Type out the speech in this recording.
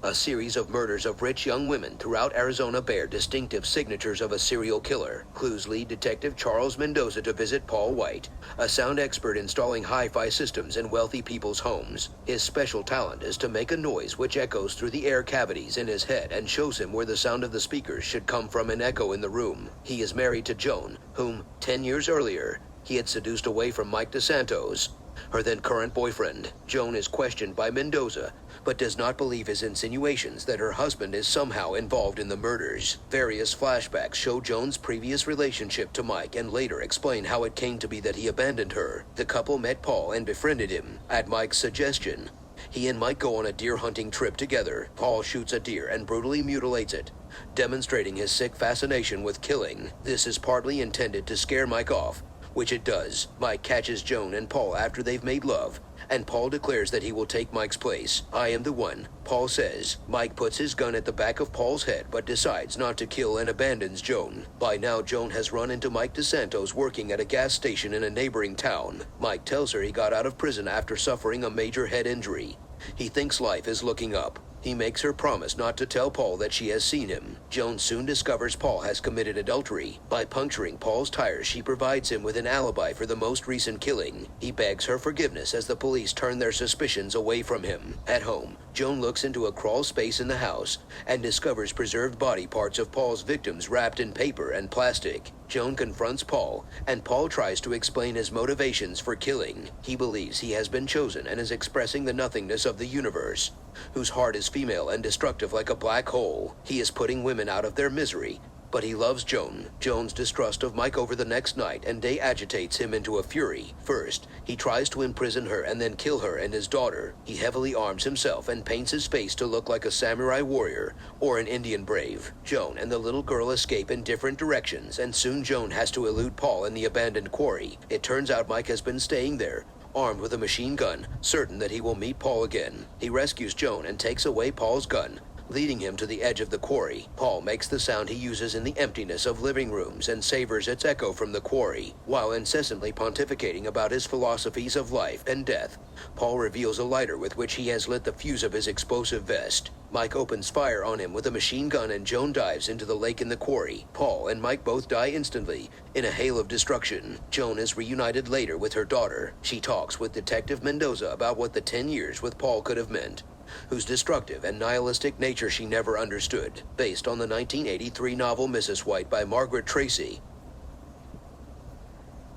A series of murders of rich young women throughout Arizona bear distinctive signatures of a serial killer. Clues lead Detective Charles Mendoza to visit Paul White, a sound expert installing hi-fi systems in wealthy people's homes. His special talent is to make a noise which echoes through the air cavities in his head and shows him where the sound of the speakers should come from an echo in the room. He is married to Joan, whom, 10 years earlier, he had seduced away from Mike DeSantos, her then current boyfriend. Joan is questioned by Mendoza, but does not believe his insinuations that her husband is somehow involved in the murders. Various flashbacks show Joan's previous relationship to Mike and later explain how it came to be that he abandoned her. The couple met Paul and befriended him. At Mike's suggestion, he and Mike go on a deer hunting trip together. Paul shoots a deer and brutally mutilates it, demonstrating his sick fascination with killing. This is partly intended to scare Mike off, which it does. Mike catches Joan and Paul after they've made love, and Paul declares that he will take Mike's place. "I am the one," Paul says. Mike puts his gun at the back of Paul's head but decides not to kill and abandons Joan. By now, Joan has run into Mike DeSantos working at a gas station in a neighboring town. Mike tells her he got out of prison after suffering a major head injury. He thinks life is looking up. He makes her promise not to tell Paul that she has seen him. Joan soon discovers Paul has committed adultery. By puncturing Paul's tires, she provides him with an alibi for the most recent killing. He begs her forgiveness as the police turn their suspicions away from him. At home, Joan looks into a crawl space in the house and discovers preserved body parts of Paul's victims wrapped in paper and plastic. Joan confronts Paul, and Paul tries to explain his motivations for killing. He believes he has been chosen and is expressing the nothingness of the universe, whose heart is female and destructive like a black hole. He is putting women out of their misery, but he loves Joan. Joan's distrust of Mike over the next night and day agitates him into a fury. First, he tries to imprison her and then kill her and his daughter. He heavily arms himself and paints his face to look like a samurai warrior or an Indian brave. Joan and the little girl escape in different directions, and soon Joan has to elude Paul in the abandoned quarry. It turns out Mike has been staying there, armed with a machine gun, certain that he will meet Paul again. He rescues Joan and takes away Paul's gun, leading him to the edge of the quarry. Paul makes the sound he uses in the emptiness of living rooms and savors its echo from the quarry. While incessantly pontificating about his philosophies of life and death, Paul reveals a lighter with which he has lit the fuse of his explosive vest. Mike opens fire on him with a machine gun and Joan dives into the lake in the quarry. Paul and Mike both die instantly in a hail of destruction. Joan is reunited later with her daughter. She talks with Detective Mendoza about what the 10 years with Paul could have meant, whose destructive and nihilistic nature she never understood. Based on the 1983 novel Mrs. White by Margaret Tracy,